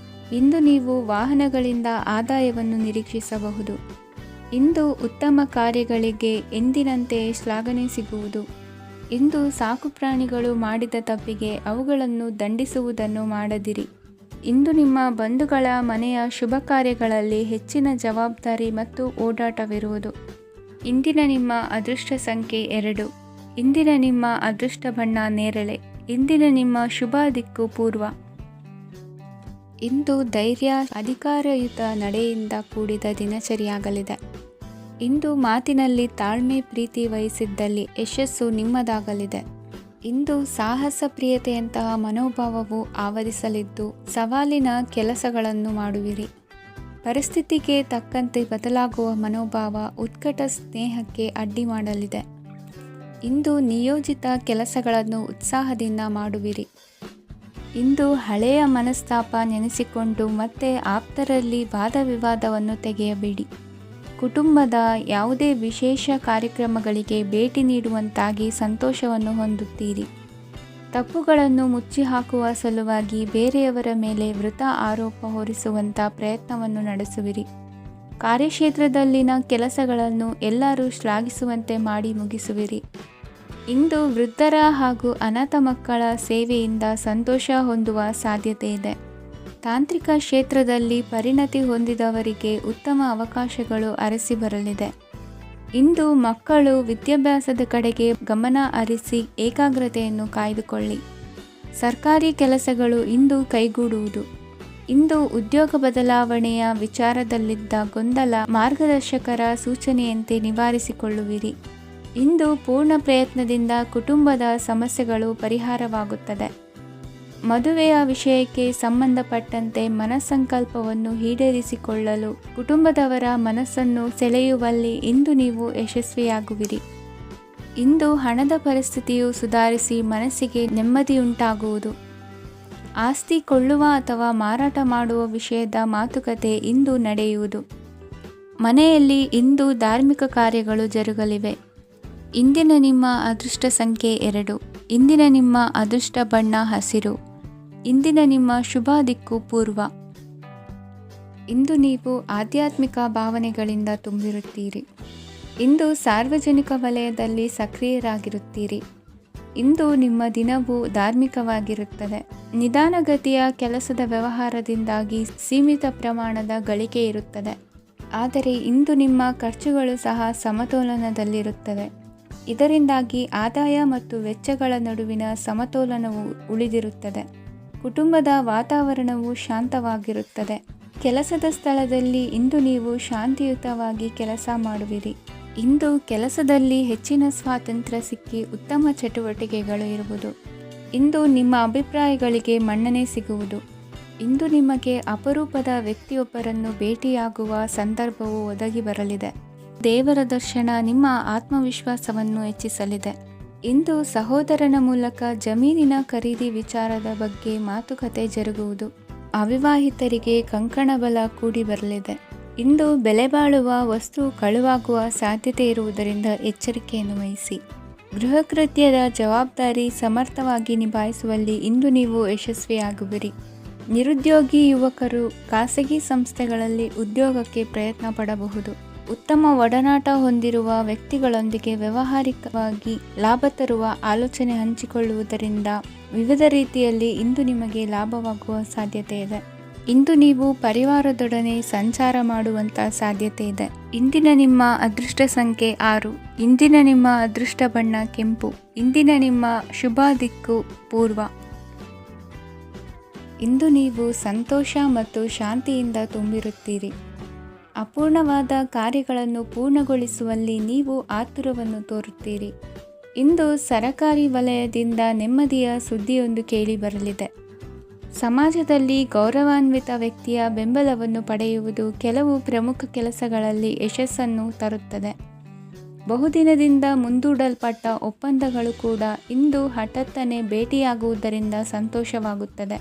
ಇಂದು ನೀವು ವಾಹನಗಳಿಂದ ಆದಾಯವನ್ನು ನಿರೀಕ್ಷಿಸಬಹುದು. ಇಂದು ಉತ್ತಮ ಕಾರ್ಯಗಳಿಗೆ ಎಂದಿನಂತೆ ಶ್ಲಾಘನೆ ಸಿಗುವುದು. ಇಂದು ಸಾಕುಪ್ರಾಣಿಗಳು ಮಾಡಿದ ತಪ್ಪಿಗೆ ಅವುಗಳನ್ನು ದಂಡಿಸುವುದನ್ನು ಮಾಡದಿರಿ. ಇಂದು ನಿಮ್ಮ ಬಂಧುಗಳ ಮನೆಯ ಶುಭ ಕಾರ್ಯಗಳಲ್ಲಿ ಹೆಚ್ಚಿನ ಜವಾಬ್ದಾರಿ ಮತ್ತು ಓಡಾಟವಿರುವುದು. ಇಂದಿನ ನಿಮ್ಮ ಅದೃಷ್ಟ ಸಂಖ್ಯೆ 2. ಇಂದಿನ ನಿಮ್ಮ ಅದೃಷ್ಟ ಬಣ್ಣ ನೇರಳೆ. ಇಂದಿನ ನಿಮ್ಮ ಶುಭ ದಿಕ್ಕು ಪೂರ್ವ. ಇಂದು ಧೈರ್ಯ, ಅಧಿಕಾರಯುತ ನಡೆಯಿಂದ ಕೂಡಿದ ದಿನಚರಿಯಾಗಲಿದೆ. ಇಂದು ಮಾತಿನಲ್ಲಿ ತಾಳ್ಮೆ, ಪ್ರೀತಿ ವಹಿಸಿದ್ದಲ್ಲಿ ಯಶಸ್ಸು ನಿಮ್ಮದಾಗಲಿದೆ. ಇಂದು ಸಾಹಸ ಪ್ರಿಯತೆಯಂತಹ ಮನೋಭಾವವು ಆವರಿಸಲಿದ್ದು ಸವಾಲಿನ ಕೆಲಸಗಳನ್ನು ಮಾಡುವಿರಿ. ಪರಿಸ್ಥಿತಿಗೆ ತಕ್ಕಂತೆ ಬದಲಾಗುವ ಮನೋಭಾವ ಉತ್ಕಟ ಸ್ನೇಹಕ್ಕೆ ಅಡ್ಡಿ ಮಾಡಲಿದೆ. ಇಂದು ನಿಯೋಜಿತ ಕೆಲಸಗಳನ್ನು ಉತ್ಸಾಹದಿಂದ ಮಾಡುವಿರಿ. ಇಂದು ಹಳೆಯ ಮನಸ್ತಾಪ ನೆನೆಸಿಕೊಂಡು ಮತ್ತೆ ಆಪ್ತರಲ್ಲಿ ವಾದ ವಿವಾದವನ್ನು ತೆಗೆಯಬೇಡಿ. ಕುಟುಂಬದ ಯಾವುದೇ ವಿಶೇಷ ಕಾರ್ಯಕ್ರಮಗಳಿಗೆ ಭೇಟಿ ನೀಡುವಂತಾಗಿ ಸಂತೋಷವನ್ನು ಹೊಂದುತ್ತೀರಿ. ತಪ್ಪುಗಳನ್ನು ಮುಚ್ಚಿಹಾಕುವ ಸಲುವಾಗಿ ಬೇರೆಯವರ ಮೇಲೆ ವೃಥಾ ಆರೋಪ ಹೊರಿಸುವಂಥ ಪ್ರಯತ್ನವನ್ನು ನಡೆಸುವಿರಿ. ಕಾರ್ಯಕ್ಷೇತ್ರದಲ್ಲಿನ ಕೆಲಸಗಳನ್ನು ಎಲ್ಲರೂ ಶ್ಲಾಘಿಸುವಂತೆ ಮಾಡಿ ಮುಗಿಸುವಿರಿ. ಇಂದು ವೃದ್ಧರ ಹಾಗೂ ಅನಾಥ ಮಕ್ಕಳ ಸೇವೆಯಿಂದ ಸಂತೋಷ ಹೊಂದುವ ಸಾಧ್ಯತೆ ಇದೆ. ತಾಂತ್ರಿಕ ಕ್ಷೇತ್ರದಲ್ಲಿ ಪರಿಣತಿ ಹೊಂದಿದವರಿಗೆ ಉತ್ತಮ ಅವಕಾಶಗಳು ಅರಸಿ ಬರಲಿದೆ. ಇಂದು ಮಕ್ಕಳು ವಿದ್ಯಾಭ್ಯಾಸದ ಕಡೆಗೆ ಗಮನ ಹರಿಸಿ ಏಕಾಗ್ರತೆಯನ್ನು ಕಾಯ್ದುಕೊಳ್ಳಿ. ಸರ್ಕಾರಿ ಕೆಲಸಗಳು ಇಂದು ಕೈಗೂಡುವುದು. ಇಂದು ಉದ್ಯೋಗ ಬದಲಾವಣೆಯ ವಿಚಾರದಲ್ಲಿದ್ದ ಗೊಂದಲ ಮಾರ್ಗದರ್ಶಕರ ಸೂಚನೆಯಂತೆ ನಿವಾರಿಸಿಕೊಳ್ಳುವಿರಿ. ಇಂದು ಪೂರ್ಣ ಪ್ರಯತ್ನದಿಂದ ಕುಟುಂಬದ ಸಮಸ್ಯೆಗಳು ಪರಿಹಾರವಾಗುತ್ತದೆ. ಮದುವೆಯ ವಿಷಯಕ್ಕೆ ಸಂಬಂಧಪಟ್ಟಂತೆ ಮನಸ್ಸಂಕಲ್ಪವನ್ನು ಈಡೇರಿಸಿಕೊಳ್ಳಲು ಕುಟುಂಬದವರ ಮನಸ್ಸನ್ನು ಸೆಳೆಯುವಲ್ಲಿ ಇಂದು ನೀವು ಯಶಸ್ವಿಯಾಗುವಿರಿ. ಇಂದು ಹಣದ ಪರಿಸ್ಥಿತಿಯು ಸುಧಾರಿಸಿ ಮನಸ್ಸಿಗೆ ನೆಮ್ಮದಿಯುಂಟಾಗುವುದು. ಆಸ್ತಿ ಕೊಳ್ಳುವ ಅಥವಾ ಮಾರಾಟ ಮಾಡುವ ವಿಷಯದ ಮಾತುಕತೆ ಇಂದು ನಡೆಯುವುದು. ಮನೆಯಲ್ಲಿ ಇಂದು ಧಾರ್ಮಿಕ ಕಾರ್ಯಗಳು ಜರುಗಲಿವೆ. ಇಂದಿನ ನಿಮ್ಮ ಅದೃಷ್ಟ ಸಂಖ್ಯೆ 2. ಇಂದಿನ ನಿಮ್ಮ ಅದೃಷ್ಟ ಬಣ್ಣ ಹಸಿರು. ಇಂದಿನ ನಿಮ್ಮ ಶುಭ ದಿಕ್ಕು ಪೂರ್ವ. ಇಂದು ನೀವು ಆಧ್ಯಾತ್ಮಿಕ ಭಾವನೆಗಳಿಂದ ತುಂಬಿರುತ್ತೀರಿ. ಇಂದು ಸಾರ್ವಜನಿಕ ವಲಯದಲ್ಲಿ ಸಕ್ರಿಯರಾಗಿರುತ್ತೀರಿ. ಇಂದು ನಿಮ್ಮ ದಿನವು ಧಾರ್ಮಿಕವಾಗಿರುತ್ತದೆ. ನಿಧಾನಗತಿಯ ಕೆಲಸದ ವ್ಯವಹಾರದಿಂದಾಗಿ ಸೀಮಿತ ಪ್ರಮಾಣದ ಗಳಿಕೆ ಇರುತ್ತದೆ. ಆದರೆ ಇಂದು ನಿಮ್ಮ ಖರ್ಚುಗಳು ಸಹ ಸಮತೋಲನದಲ್ಲಿರುತ್ತವೆ. ಇದರಿಂದಾಗಿ ಆದಾಯ ಮತ್ತು ವೆಚ್ಚಗಳ ನಡುವಿನ ಸಮತೋಲನವು ಉಳಿದಿರುತ್ತದೆ. ಕುಟುಂಬದ ವಾತಾವರಣವು ಶಾಂತವಾಗಿರುತ್ತದೆ. ಕೆಲಸದ ಸ್ಥಳದಲ್ಲಿ ಇಂದು ನೀವು ಶಾಂತಿಯುತವಾಗಿ ಕೆಲಸ ಮಾಡುವಿರಿ. ಇಂದು ಕೆಲಸದಲ್ಲಿ ಹೆಚ್ಚಿನ ಸ್ವಾತಂತ್ರ್ಯ ಸಿಕ್ಕಿ ಉತ್ತಮ ಚಟುವಟಿಕೆಗಳು ಇರುವುದು. ಇಂದು ನಿಮ್ಮ ಅಭಿಪ್ರಾಯಗಳಿಗೆ ಮನ್ನಣೆ ಸಿಗುವುದು. ಇಂದು ನಿಮಗೆ ಅಪರೂಪದ ವ್ಯಕ್ತಿಯೊಬ್ಬರನ್ನು ಭೇಟಿಯಾಗುವ ಸಂದರ್ಭವು ಒದಗಿ ಬರಲಿದೆ. ದೇವರ ದರ್ಶನ ನಿಮ್ಮ ಆತ್ಮವಿಶ್ವಾಸವನ್ನು ಹೆಚ್ಚಿಸಲಿದೆ. ಇಂದು ಸಹೋದರನ ಮೂಲಕ ಜಮೀನಿನ ಖರೀದಿ ವಿಚಾರದ ಬಗ್ಗೆ ಮಾತುಕತೆ ಜರುಗುವುದು. ಅವಿವಾಹಿತರಿಗೆ ಕಂಕಣ ಬಲ ಕೂಡಿ ಬರಲಿದೆ. ಇಂದು ಬೆಲೆ ಬಾಳುವ ವಸ್ತು ಕಳುವಾಗುವ ಸಾಧ್ಯತೆ ಇರುವುದರಿಂದ ಎಚ್ಚರಿಕೆಯನ್ನು ವಹಿಸಿ. ಗೃಹ ಕೃತ್ಯದ ಜವಾಬ್ದಾರಿ ಸಮರ್ಥವಾಗಿ ನಿಭಾಯಿಸುವಲ್ಲಿ ಇಂದು ನೀವು ಯಶಸ್ವಿಯಾಗುವಿರಿ. ನಿರುದ್ಯೋಗಿ ಯುವಕರು ಖಾಸಗಿ ಸಂಸ್ಥೆಗಳಲ್ಲಿ ಉದ್ಯೋಗಕ್ಕೆ ಪ್ರಯತ್ನ ಪಡಬಹುದು. ಉತ್ತಮ ಒಡನಾಟ ಹೊಂದಿರುವ ವ್ಯಕ್ತಿಗಳೊಂದಿಗೆ ವ್ಯಾವಹಾರಿಕವಾಗಿ ಲಾಭ ತರುವ ಆಲೋಚನೆ ಹಂಚಿಕೊಳ್ಳುವುದರಿಂದ ವಿವಿಧ ರೀತಿಯಲ್ಲಿ ಇಂದು ನಿಮಗೆ ಲಾಭವಾಗುವ ಸಾಧ್ಯತೆ ಇದೆ. ಇಂದು ನೀವು ಪರಿವಾರದೊಡನೆ ಸಂಚಾರ ಮಾಡುವಂಥ ಸಾಧ್ಯತೆ ಇದೆ. ಇಂದಿನ ನಿಮ್ಮ ಅದೃಷ್ಟ ಸಂಖ್ಯೆ 6. ಇಂದಿನ ನಿಮ್ಮ ಅದೃಷ್ಟ ಬಣ್ಣ ಕೆಂಪು. ಇಂದಿನ ನಿಮ್ಮ ಶುಭ ದಿಕ್ಕು ಪೂರ್ವ. ಇಂದು ನೀವು ಸಂತೋಷ ಮತ್ತು ಶಾಂತಿಯಿಂದ ತುಂಬಿರುತ್ತೀರಿ. ಅಪೂರ್ಣವಾದ ಕಾರ್ಯಗಳನ್ನು ಪೂರ್ಣಗೊಳಿಸುವಲ್ಲಿ ನೀವು ಆತುರವನ್ನು ತೋರುತ್ತೀರಿ. ಇಂದು ಸರಕಾರಿ ವಲಯದಿಂದ ನೆಮ್ಮದಿಯ ಸುದ್ದಿಯೊಂದು ಕೇಳಿ ಬರಲಿದೆ. ಸಮಾಜದಲ್ಲಿ ಗೌರವಾನ್ವಿತ ವ್ಯಕ್ತಿಯ ಬೆಂಬಲವನ್ನು ಪಡೆಯುವುದು ಕೆಲವು ಪ್ರಮುಖ ಕೆಲಸಗಳಲ್ಲಿ ಯಶಸ್ಸನ್ನು ತರುತ್ತದೆ. ಬಹುದಿನದಿಂದ ಮುಂದೂಡಲ್ಪಟ್ಟ ಒಪ್ಪಂದಗಳು ಕೂಡ ಇಂದು ಹಠಾತ್ತನೆ ಭೇಟಿಯಾಗುವುದರಿಂದ ಸಂತೋಷವಾಗುತ್ತದೆ.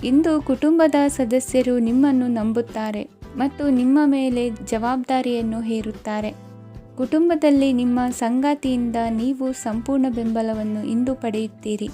ಇಂದು ಕುಟುಂಬದ ಸದಸ್ಯರು ನಿಮ್ಮನ್ನು ನಂಬುತ್ತಾರೆ ಮತ್ತು ನಿಮ್ಮ ಮೇಲೆ ಜವಾಬ್ದಾರಿಯನ್ನು ಹೇರುತ್ತಾರೆ. ಕುಟುಂಬದಲ್ಲಿ ನಿಮ್ಮ ಸಂಗಾತಿಯಿಂದ ನೀವು ಸಂಪೂರ್ಣ ಬೆಂಬಲವನ್ನು ಇಂದು ಪಡೆಯುತ್ತೀರಿ.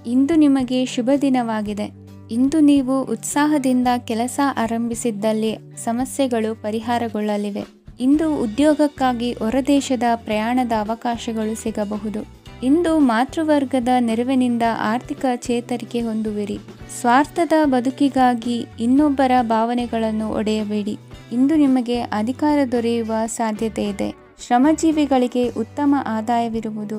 ಇಂದು ನಿಮಗೆ ಶುಭ ದಿನವಾಗಿದೆ. ಇಂದು ನೀವು ಉತ್ಸಾಹದಿಂದ ಕೆಲಸ ಆರಂಭಿಸಿದ್ದಲ್ಲಿ ಸಮಸ್ಯೆಗಳು ಪರಿಹಾರಗೊಳ್ಳಲಿವೆ. ಇಂದು ಉದ್ಯೋಗಕ್ಕಾಗಿ ಹೊರದೇಶದ ಪ್ರಯಾಣದ ಅವಕಾಶಗಳು ಸಿಗಬಹುದು. ಇಂದು ಮಾತೃವರ್ಗದ ನೆರವಿನಿಂದ ಆರ್ಥಿಕ ಚೇತರಿಕೆ ಹೊಂದುವಿರಿ. ಸ್ವಾರ್ಥದ ಬದುಕಿಗಾಗಿ ಇನ್ನೊಬ್ಬರ ಭಾವನೆಗಳನ್ನು ಒಡೆಯಬೇಡಿ. ಇಂದು ನಿಮಗೆ ಅಧಿಕಾರ ದೊರೆಯುವ ಸಾಧ್ಯತೆ ಇದೆ. ಶ್ರಮಜೀವಿಗಳಿಗೆ ಉತ್ತಮ ಆದಾಯವಿರುವುದು.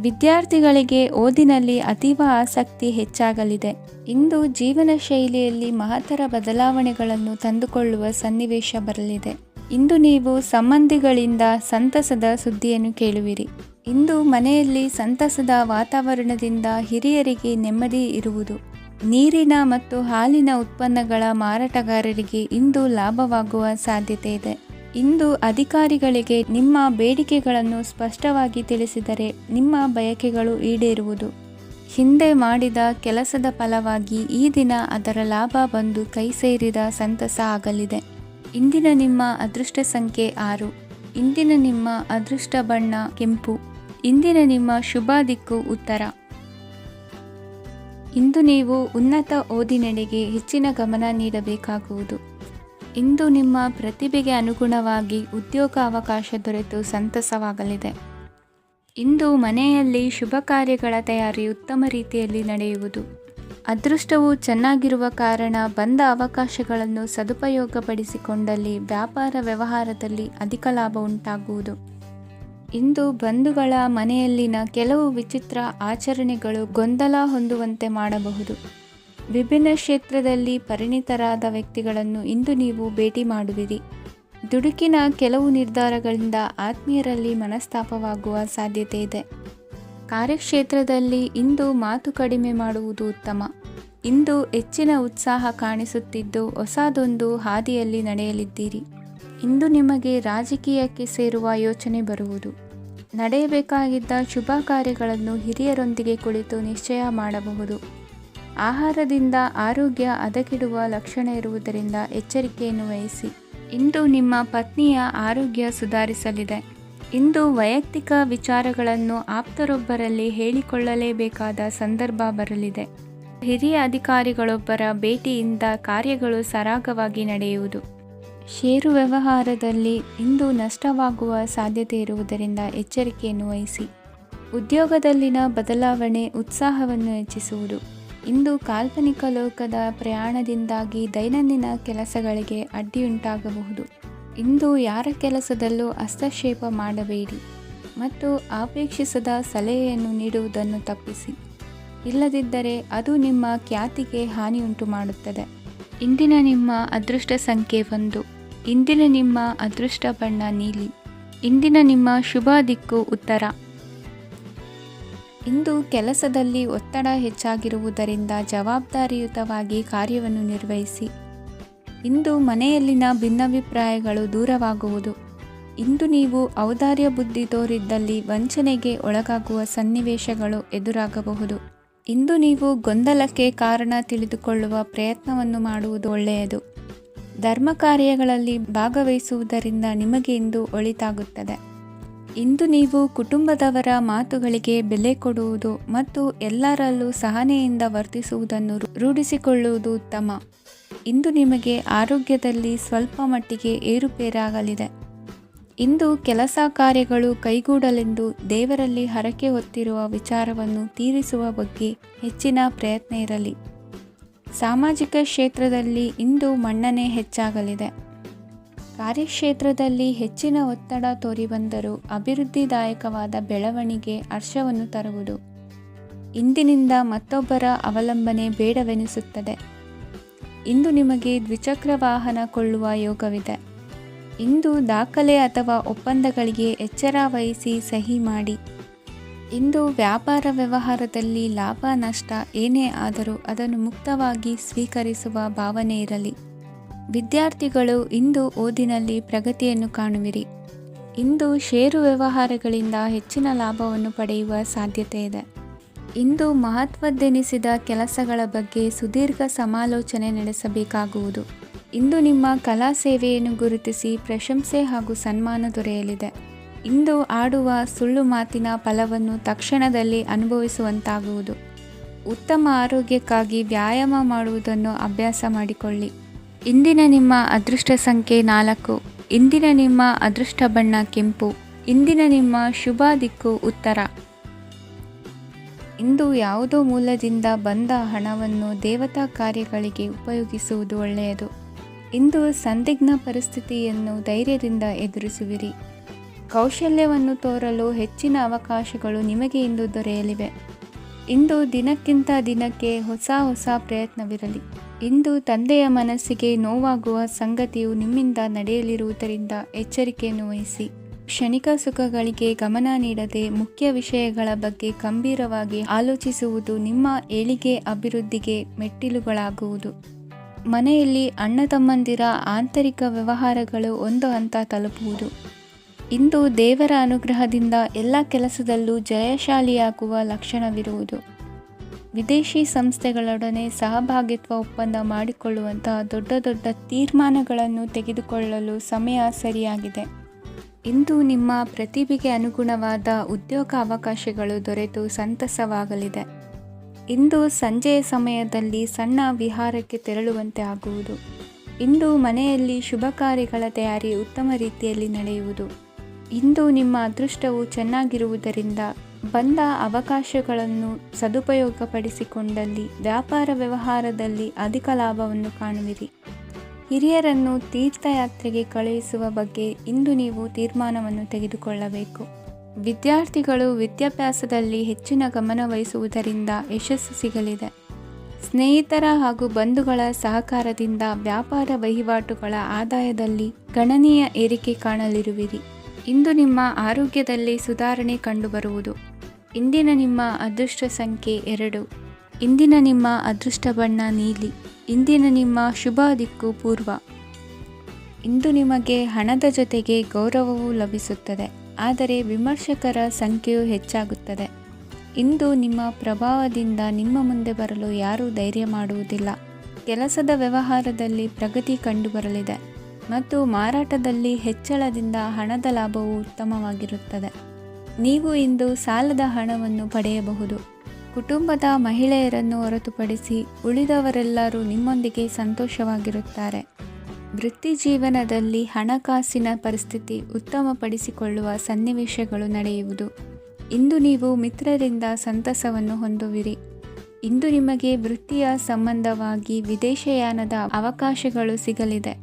ವಿದ್ಯಾರ್ಥಿಗಳಿಗೆ ಓದಿನಲ್ಲಿ ಅತೀವ ಆಸಕ್ತಿ ಹೆಚ್ಚಾಗಲಿದೆ. ಇಂದು ಜೀವನ ಶೈಲಿಯಲ್ಲಿ ಮಹತ್ತರ ಬದಲಾವಣೆಗಳನ್ನು ತಂದುಕೊಳ್ಳುವ ಸನ್ನಿವೇಶ ಬರಲಿದೆ. ಇಂದು ನೀವು ಸಂಬಂಧಿಗಳಿಂದ ಸಂತಸದ ಸುದ್ದಿಯನ್ನು ಕೇಳುವಿರಿ. ಇಂದು ಮನೆಯಲ್ಲಿ ಸಂತಸದ ವಾತಾವರಣದಿಂದ ಹಿರಿಯರಿಗೆ ನೆಮ್ಮದಿ ಇರುವುದು. ನೀರಿನ ಮತ್ತು ಹಾಲಿನ ಉತ್ಪನ್ನಗಳ ಮಾರಾಟಗಾರರಿಗೆ ಇಂದು ಲಾಭವಾಗುವ ಸಾಧ್ಯತೆ ಇದೆ. ಇಂದು ಅಧಿಕಾರಿಗಳಿಗೆ ನಿಮ್ಮ ಬೇಡಿಕೆಗಳನ್ನು ಸ್ಪಷ್ಟವಾಗಿ ತಿಳಿಸಿದರೆ ನಿಮ್ಮ ಬಯಕೆಗಳು ಈಡೇರುವುದು. ಹಿಂದೆ ಮಾಡಿದ ಕೆಲಸದ ಫಲವಾಗಿ ಈ ದಿನ ಅದರ ಲಾಭ ಬಂದು ಕೈ ಸೇರಿದ ಸಂತಸ ಆಗಲಿದೆ. ಇಂದಿನ ನಿಮ್ಮ ಅದೃಷ್ಟ ಸಂಖ್ಯೆ 6. ಇಂದಿನ ನಿಮ್ಮ ಅದೃಷ್ಟ ಬಣ್ಣ ಕೆಂಪು. ಇಂದಿನ ನಿಮ್ಮ ಶುಭ ದಿಕ್ಕು ಉತ್ತರ. ಇಂದು ನೀವು ಉನ್ನತ ಓದಿನೆಡೆಗೆ ಹೆಚ್ಚಿನ ಗಮನ ನೀಡಬೇಕಾಗುವುದು. ಇಂದು ನಿಮ್ಮ ಪ್ರತಿಭೆಗೆ ಅನುಗುಣವಾಗಿ ಉದ್ಯೋಗ ಅವಕಾಶ ದೊರೆತು ಸಂತಸವಾಗಲಿದೆ. ಇಂದು ಮನೆಯಲ್ಲಿ ಶುಭ ಕಾರ್ಯಗಳ ತಯಾರಿ ಉತ್ತಮ ರೀತಿಯಲ್ಲಿ ನಡೆಯುವುದು. ಅದೃಷ್ಟವು ಚೆನ್ನಾಗಿರುವ ಕಾರಣ ಬಂದ ಅವಕಾಶಗಳನ್ನು ಸದುಪಯೋಗಪಡಿಸಿಕೊಂಡಲ್ಲಿ ವ್ಯಾಪಾರ ವ್ಯವಹಾರದಲ್ಲಿ ಅಧಿಕ ಲಾಭ ಉಂಟಾಗುವುದು. ಇಂದು ಬಂಧುಗಳ ಮನೆಯಲ್ಲಿನ ಕೆಲವು ವಿಚಿತ್ರ ಆಚರಣೆಗಳು ಗೊಂದಲ ಹೊಂದುವಂತೆ ಮಾಡಬಹುದು. ವಿಭಿನ್ನ ಕ್ಷೇತ್ರದಲ್ಲಿ ಪರಿಣಿತರಾದ ವ್ಯಕ್ತಿಗಳನ್ನು ಇಂದು ನೀವು ಭೇಟಿ ಮಾಡುವಿರಿ. ದುಡುಕಿನ ಕೆಲವು ನಿರ್ಧಾರಗಳಿಂದ ಆತ್ಮೀಯರಲ್ಲಿ ಮನಸ್ತಾಪವಾಗುವ ಸಾಧ್ಯತೆ ಇದೆ. ಕಾರ್ಯಕ್ಷೇತ್ರದಲ್ಲಿ ಇಂದು ಮಾತು ಕಡಿಮೆ ಮಾಡುವುದು ಉತ್ತಮ. ಇಂದು ಹೆಚ್ಚಿನ ಉತ್ಸಾಹ ಕಾಣಿಸುತ್ತಿದ್ದು ಹೊಸದೊಂದು ಹಾದಿಯಲ್ಲಿ ನಡೆಯಲಿದ್ದೀರಿ. ಇಂದು ನಿಮಗೆ ರಾಜಕೀಯಕ್ಕೆ ಸೇರುವ ಯೋಚನೆ ಬರುವುದು. ನಡೆಯಬೇಕಾಗಿದ್ದ ಶುಭ ಕಾರ್ಯಗಳನ್ನು ಹಿರಿಯರೊಂದಿಗೆ ಕುಳಿತು ನಿಶ್ಚಯ ಮಾಡಬಹುದು. ಆಹಾರದಿಂದ ಆರೋಗ್ಯ ಹದಗೆಡುವ ಲಕ್ಷಣ ಇರುವುದರಿಂದ ಎಚ್ಚರಿಕೆಯನ್ನು ವಹಿಸಿ. ಇಂದು ನಿಮ್ಮ ಪತ್ನಿಯ ಆರೋಗ್ಯ ಸುಧಾರಿಸಲಿದೆ. ಇಂದು ವೈಯಕ್ತಿಕ ವಿಚಾರಗಳನ್ನು ಆಪ್ತರೊಬ್ಬರಲ್ಲಿ ಹೇಳಿಕೊಳ್ಳಲೇಬೇಕಾದ ಸಂದರ್ಭ ಬರಲಿದೆ. ಹಿರಿಯ ಅಧಿಕಾರಿಗಳೊಬ್ಬರ ಭೇಟಿಯಿಂದ ಕಾರ್ಯಗಳು ಸರಾಗವಾಗಿ ನಡೆಯುವುದು. ಷೇರು ವ್ಯವಹಾರದಲ್ಲಿ ಇಂದು ನಷ್ಟವಾಗುವ ಸಾಧ್ಯತೆ ಇರುವುದರಿಂದ ಎಚ್ಚರಿಕೆಯನ್ನು ವಹಿಸಿ. ಉದ್ಯೋಗದಲ್ಲಿನ ಬದಲಾವಣೆ ಉತ್ಸಾಹವನ್ನು ಹೆಚ್ಚಿಸುವುದು. ಇಂದು ಕಾಲ್ಪನಿಕ ಲೋಕದ ಪ್ರಯಾಣದಿಂದಾಗಿ ದೈನಂದಿನ ಕೆಲಸಗಳಿಗೆ ಅಡ್ಡಿಯುಂಟಾಗಬಹುದು. ಇಂದು ಯಾರ ಕೆಲಸದಲ್ಲೂ ಹಸ್ತಕ್ಷೇಪ ಮಾಡಬೇಡಿ ಮತ್ತು ಅಪೇಕ್ಷಿಸದ ಸಲಹೆಯನ್ನು ನೀಡುವುದನ್ನು ತಪ್ಪಿಸಿ. ಇಲ್ಲದಿದ್ದರೆ ಅದು ನಿಮ್ಮ ಖ್ಯಾತಿಗೆ ಹಾನಿಯುಂಟು ಮಾಡುತ್ತದೆ. ಇಂದಿನ ನಿಮ್ಮ ಅದೃಷ್ಟ ಸಂಖ್ಯೆ 1. ಇಂದಿನ ನಿಮ್ಮ ಅದೃಷ್ಟ ಬಣ್ಣ ನೀಲಿ. ಇಂದಿನ ನಿಮ್ಮ ಶುಭ ದಿಕ್ಕು ಉತ್ತರ. ಇಂದು ಕೆಲಸದಲ್ಲಿ ಒತ್ತಡ ಹೆಚ್ಚಾಗಿರುವುದರಿಂದ ಜವಾಬ್ದಾರಿಯುತವಾಗಿ ಕಾರ್ಯವನ್ನು ನಿರ್ವಹಿಸಿ. ಇಂದು ಮನೆಯಲ್ಲಿನ ಭಿನ್ನಾಭಿಪ್ರಾಯಗಳು ದೂರವಾಗುವುದು. ಇಂದು ನೀವು ಔದಾರ್ಯ ಬುದ್ಧಿ ತೋರಿದ್ದಲ್ಲಿ ವಂಚನೆಗೆ ಒಳಗಾಗುವ ಸನ್ನಿವೇಶಗಳು ಎದುರಾಗಬಹುದು. ಇಂದು ನೀವು ಗೊಂದಲಕ್ಕೆ ಕಾರಣ ತಿಳಿದುಕೊಳ್ಳುವ ಪ್ರಯತ್ನವನ್ನು ಮಾಡುವುದು ಒಳ್ಳೆಯದು. ಧರ್ಮ ಕಾರ್ಯಗಳಲ್ಲಿ ಭಾಗವಹಿಸುವುದರಿಂದ ನಿಮಗೆ ಇಂದು ಒಳಿತಾಗುತ್ತದೆ. ಇಂದು ನೀವು ಕುಟುಂಬದವರ ಮಾತುಗಳಿಗೆ ಬೆಲೆ ಕೊಡುವುದು ಮತ್ತು ಎಲ್ಲರಲ್ಲೂ ಸಹನೆಯಿಂದ ವರ್ತಿಸುವುದನ್ನು ರೂಢಿಸಿಕೊಳ್ಳುವುದು ಉತ್ತಮ. ಇಂದು ನಿಮಗೆ ಆರೋಗ್ಯದಲ್ಲಿ ಸ್ವಲ್ಪ ಮಟ್ಟಿಗೆ ಏರುಪೇರಾಗಲಿದೆ. ಇಂದು ಕೆಲಸ ಕಾರ್ಯಗಳು ಕೈಗೂಡಲೆಂದು ದೇವರಲ್ಲಿ ಹರಕೆ ಹೊತ್ತಿರುವ ವಿಚಾರವನ್ನು ತೀರಿಸುವ ಬಗ್ಗೆ ಹೆಚ್ಚಿನ ಪ್ರಯತ್ನ ಇರಲಿ. ಸಾಮಾಜಿಕ ಕ್ಷೇತ್ರದಲ್ಲಿ ಇಂದು ಮನ್ನಣೆ ಹೆಚ್ಚಾಗಲಿದೆ. ಕಾರ್ಯಕ್ಷೇತ್ರದಲ್ಲಿ ಹೆಚ್ಚಿನ ಒತ್ತಡ ತೋರಿಬಂದರೂ ಅಭಿವೃದ್ಧಿದಾಯಕವಾದ ಬೆಳವಣಿಗೆ ಹರ್ಷವನ್ನು ತರುವುದು. ಇಂದಿನಿಂದ ಮತ್ತೊಬ್ಬರ ಅವಲಂಬನೆ ಬೇಡವೆನಿಸುತ್ತದೆ. ಇಂದು ನಿಮಗೆ ದ್ವಿಚಕ್ರ ವಾಹನ ಕೊಳ್ಳುವ ಯೋಗವಿದೆ. ಇಂದು ದಾಖಲೆ ಅಥವಾ ಒಪ್ಪಂದಗಳಿಗೆ ಎಚ್ಚರ ವಹಿಸಿ ಸಹಿ ಮಾಡಿ. ಇಂದು ವ್ಯಾಪಾರ ವ್ಯವಹಾರದಲ್ಲಿ ಲಾಭ ನಷ್ಟ ಏನೇ ಆದರೂ ಅದನ್ನು ಮುಕ್ತವಾಗಿ ಸ್ವೀಕರಿಸುವ ಭಾವನೆ ಇರಲಿ. ವಿದ್ಯಾರ್ಥಿಗಳು ಇಂದು ಓದಿನಲ್ಲಿ ಪ್ರಗತಿಯನ್ನು ಕಾಣುವಿರಿ. ಇಂದು ಷೇರು ವ್ಯವಹಾರಗಳಿಂದ ಹೆಚ್ಚಿನ ಲಾಭವನ್ನು ಪಡೆಯುವ ಸಾಧ್ಯತೆ ಇದೆ. ಇಂದು ಮಹತ್ವದ್ದೆನಿಸಿದ ಕೆಲಸಗಳ ಬಗ್ಗೆ ಸುದೀರ್ಘ ಸಮಾಲೋಚನೆ ನಡೆಸಬೇಕಾಗುವುದು. ಇಂದು ನಿಮ್ಮ ಕಲಾ ಸೇವೆಯನ್ನು ಗುರುತಿಸಿ ಪ್ರಶಂಸೆ ಹಾಗೂ ಸನ್ಮಾನ ದೊರೆಯಲಿದೆ. ಇಂದು ಆಡುವ ಸುಳ್ಳು ಮಾತಿನ ಫಲವನ್ನು ತಕ್ಷಣದಲ್ಲಿ ಅನುಭವಿಸುವಂತಾಗುವುದು. ಉತ್ತಮ ಆರೋಗ್ಯಕ್ಕಾಗಿ ವ್ಯಾಯಾಮ ಮಾಡುವುದನ್ನು ಅಭ್ಯಾಸ ಮಾಡಿಕೊಳ್ಳಿ. ಇಂದಿನ ನಿಮ್ಮ ಅದೃಷ್ಟ ಸಂಖ್ಯೆ 4. ಇಂದಿನ ನಿಮ್ಮ ಅದೃಷ್ಟ ಬಣ್ಣ ಕೆಂಪು. ಇಂದಿನ ನಿಮ್ಮ ಶುಭ ದಿಕ್ಕು ಉತ್ತರ. ಇಂದು ಯಾವುದೋ ಮೂಲದಿಂದ ಬಂದ ಹಣವನ್ನು ದೇವತಾ ಕಾರ್ಯಗಳಿಗೆ ಉಪಯೋಗಿಸುವುದು ಒಳ್ಳೆಯದು. ಇಂದು ಸಂದಿಗ್ಧ ಪರಿಸ್ಥಿತಿಯನ್ನು ಧೈರ್ಯದಿಂದ ಎದುರಿಸುವಿರಿ. ಕೌಶಲ್ಯವನ್ನು ತೋರಲು ಹೆಚ್ಚಿನ ಅವಕಾಶಗಳು ನಿಮಗೆ ಇಂದು ದೊರೆಯಲಿವೆ. ಇಂದು ದಿನಕ್ಕಿಂತ ದಿನಕ್ಕೆ ಹೊಸ ಪ್ರಯತ್ನವಿರಲಿ. ಇಂದು ತಂದೆಯ ಮನಸ್ಸಿಗೆ ನೋವಾಗುವ ಸಂಗತಿಯು ನಿಮ್ಮಿಂದ ನಡೆಯಲಿರುವುದರಿಂದ ಎಚ್ಚರಿಕೆಯನ್ನು ವಹಿಸಿ. ಕ್ಷಣಿಕ ಸುಖಗಳಿಗೆ ಗಮನ ನೀಡದೆ ಮುಖ್ಯ ವಿಷಯಗಳ ಬಗ್ಗೆ ಗಂಭೀರವಾಗಿ ಆಲೋಚಿಸುವುದು ನಿಮ್ಮ ಏಳಿಗೆ ಅಭಿವೃದ್ಧಿಗೆ ಮೆಟ್ಟಿಲುಗಳಾಗುವುದು. ಮನೆಯಲ್ಲಿ ಅಣ್ಣ ತಮ್ಮಂದಿರ ಆಂತರಿಕ ವ್ಯವಹಾರಗಳು ಒಂದು ಹಂತ ತಲುಪುವುದು. ಇಂದು ದೇವರ ಅನುಗ್ರಹದಿಂದ ಎಲ್ಲ ಕೆಲಸದಲ್ಲೂ ಜಯಶಾಲಿಯಾಗುವ ಲಕ್ಷಣವಿರುವುದು. ವಿದೇಶಿ ಸಂಸ್ಥೆಗಳೊಡನೆ ಸಹಭಾಗಿತ್ವ ಒಪ್ಪಂದ ಮಾಡಿಕೊಳ್ಳುವಂತಹ ದೊಡ್ಡ ತೀರ್ಮಾನಗಳನ್ನು ತೆಗೆದುಕೊಳ್ಳಲು ಸಮಯ ಸರಿಯಾಗಿದೆ. ಇಂದು ನಿಮ್ಮ ಪ್ರತಿಭೆಗೆ ಅನುಗುಣವಾದ ಉದ್ಯೋಗ ಅವಕಾಶಗಳು ದೊರೆತು ಸಂತಸವಾಗಲಿದೆ. ಇಂದು ಸಂಜೆಯ ಸಮಯದಲ್ಲಿ ಸಣ್ಣ ವಿಹಾರಕ್ಕೆ ತೆರಳುವಂತೆ ಆಗುವುದು. ಇಂದು ಮನೆಯಲ್ಲಿ ಶುಭ ಕಾರ್ಯಗಳ ತಯಾರಿ ಉತ್ತಮ ರೀತಿಯಲ್ಲಿ ನಡೆಯುವುದು. ಇಂದು ನಿಮ್ಮ ಅದೃಷ್ಟವು ಚೆನ್ನಾಗಿರುವುದರಿಂದ ಬಂದ ಅವಕಾಶಗಳನ್ನು ಸದುಪಯೋಗಪಡಿಸಿಕೊಂಡಲ್ಲಿ ವ್ಯಾಪಾರ ವ್ಯವಹಾರದಲ್ಲಿ ಅಧಿಕ ಲಾಭವನ್ನು ಕಾಣುವಿರಿ. ಹಿರಿಯರನ್ನು ತೀರ್ಥಯಾತ್ರೆಗೆ ಕಳುಹಿಸುವ ಬಗ್ಗೆ ಇಂದು ನೀವು ತೀರ್ಮಾನವನ್ನು ತೆಗೆದುಕೊಳ್ಳಬೇಕು. ವಿದ್ಯಾರ್ಥಿಗಳು ವಿದ್ಯಾಭ್ಯಾಸದಲ್ಲಿ ಹೆಚ್ಚಿನ ಗಮನ ವಹಿಸುವುದರಿಂದ ಯಶಸ್ಸು ಸಿಗಲಿದೆ. ಸ್ನೇಹಿತರ ಹಾಗೂ ಬಂಧುಗಳ ಸಹಕಾರದಿಂದ ವ್ಯಾಪಾರ ವಹಿವಾಟುಗಳ ಆದಾಯದಲ್ಲಿ ಗಣನೀಯ ಏರಿಕೆ ಕಾಣಲಿರುವಿರಿ. ಇಂದು ನಿಮ್ಮ ಆರೋಗ್ಯದಲ್ಲಿ ಸುಧಾರಣೆ ಕಂಡುಬರುವುದು. ಇಂದಿನ ನಿಮ್ಮ ಅದೃಷ್ಟ ಸಂಖ್ಯೆ 2. ಇಂದಿನ ನಿಮ್ಮ ಅದೃಷ್ಟ ಬಣ್ಣ ನೀಲಿ. ಇಂದಿನ ನಿಮ್ಮ ಶುಭ ದಿಕ್ಕು ಪೂರ್ವ. ಇಂದು ನಿಮಗೆ ಹಣದ ಜೊತೆಗೆ ಗೌರವವೂ ಲಭಿಸುತ್ತದೆ, ಆದರೆ ವಿಮರ್ಶಕರ ಸಂಖ್ಯೆಯು ಹೆಚ್ಚಾಗುತ್ತದೆ. ಇಂದು ನಿಮ್ಮ ಪ್ರಭಾವದಿಂದ ನಿಮ್ಮ ಮುಂದೆ ಬರಲು ಯಾರೂ ಧೈರ್ಯ ಮಾಡುವುದಿಲ್ಲ. ಕೆಲಸದ ವ್ಯವಹಾರದಲ್ಲಿ ಪ್ರಗತಿ ಕಂಡುಬರಲಿದೆ ಮತ್ತು ಮಾರಾಟದಲ್ಲಿ ಹೆಚ್ಚಳದಿಂದ ಹಣದ ಲಾಭವು ಉತ್ತಮವಾಗಿರುತ್ತದೆ. ನೀವು ಇಂದು ಸಾಲದ ಹಣವನ್ನು ಪಡೆಯಬಹುದು. ಕುಟುಂಬದ ಮಹಿಳೆಯರನ್ನು ಹೊರತುಪಡಿಸಿ ಉಳಿದವರೆಲ್ಲರೂ ನಿಮ್ಮೊಂದಿಗೆ ಸಂತೋಷವಾಗಿರುತ್ತಾರೆ. ವೃತ್ತಿ ಜೀವನದಲ್ಲಿ ಹಣಕಾಸಿನ ಪರಿಸ್ಥಿತಿ ಉತ್ತಮಪಡಿಸಿಕೊಳ್ಳುವ ಸನ್ನಿವೇಶಗಳು ನಡೆಯುವುದು. ಇಂದು ನೀವು ಮಿತ್ರರಿಂದ ಸಂತಸವನ್ನು ಹೊಂದುವಿರಿ. ಇಂದು ನಿಮಗೆ ವೃತ್ತಿಯ ಸಂಬಂಧವಾಗಿ ವಿದೇಶಯಾನದ ಅವಕಾಶಗಳು ಸಿಗಲಿದೆ.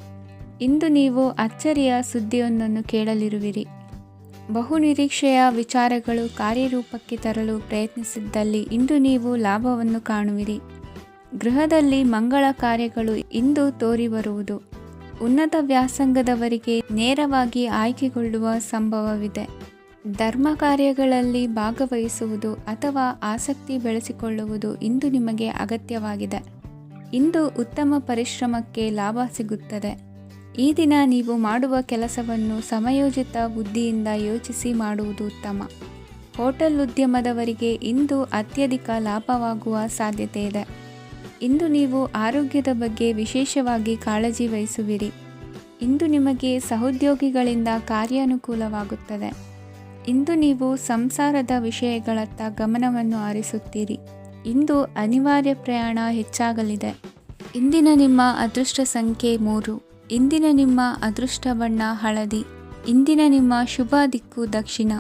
ಇಂದು ನೀವು ಅಚ್ಚರಿಯ ಸುದ್ದಿಯೊಂದನ್ನು ಕೇಳಲಿರುವಿರಿ. ಬಹುನಿರೀಕ್ಷೆಯ ವಿಚಾರಗಳು ಕಾರ್ಯರೂಪಕ್ಕೆ ತರಲು ಪ್ರಯತ್ನಿಸಿದ್ದಲ್ಲಿ ಇಂದು ನೀವು ಲಾಭವನ್ನು ಕಾಣುವಿರಿ. ಗೃಹದಲ್ಲಿ ಮಂಗಳ ಕಾರ್ಯಗಳು ಇಂದು ತೋರಿ ಬರುವುದು. ಉನ್ನತ ವ್ಯಾಸಂಗದವರಿಗೆ ನೇರವಾಗಿ ಆಯ್ಕೆಗೊಳ್ಳುವ ಸಂಭವವಿದೆ. ಧರ್ಮ ಕಾರ್ಯಗಳಲ್ಲಿ ಭಾಗವಹಿಸುವುದು ಅಥವಾ ಆಸಕ್ತಿ ಬೆಳೆಸಿಕೊಳ್ಳುವುದು ಇಂದು ನಿಮಗೆ ಅಗತ್ಯವಾಗಿದೆ. ಇಂದು ಉತ್ತಮ ಪರಿಶ್ರಮಕ್ಕೆ ಲಾಭ ಸಿಗುತ್ತದೆ. ಈ ದಿನ ನೀವು ಮಾಡುವ ಕೆಲಸವನ್ನು ಸಮಯೋಚಿತ ಬುದ್ಧಿಯಿಂದ ಯೋಚಿಸಿ ಮಾಡುವುದು ಉತ್ತಮ. ಹೋಟೆಲ್ ಉದ್ಯಮದವರಿಗೆ ಇಂದು ಅತ್ಯಧಿಕ ಲಾಭವಾಗುವ ಸಾಧ್ಯತೆ ಇದೆ. ಇಂದು ನೀವು ಆರೋಗ್ಯದ ಬಗ್ಗೆ ವಿಶೇಷವಾಗಿ ಕಾಳಜಿ ವಹಿಸುವಿರಿ. ಇಂದು ನಿಮಗೆ ಸಹೋದ್ಯೋಗಿಗಳಿಂದ ಕಾರ್ಯಾನುಕೂಲವಾಗುತ್ತದೆ. ಇಂದು ನೀವು ಸಂಸಾರದ ವಿಷಯಗಳತ್ತ ಗಮನವನ್ನು ಹರಿಸುತ್ತೀರಿ. ಇಂದು ಅನಿವಾರ್ಯ ಪ್ರಯಾಣ ಹೆಚ್ಚಾಗಲಿದೆ. ಇಂದಿನ ನಿಮ್ಮ ಅದೃಷ್ಟ ಸಂಖ್ಯೆ 3. ಇಂದಿನ ನಿಮ್ಮ ಅದೃಷ್ಟ ಬಣ್ಣ ಹಳದಿ. ಇಂದಿನ ನಿಮ್ಮ ಶುಭ ದಿಕ್ಕು ದಕ್ಷಿಣ.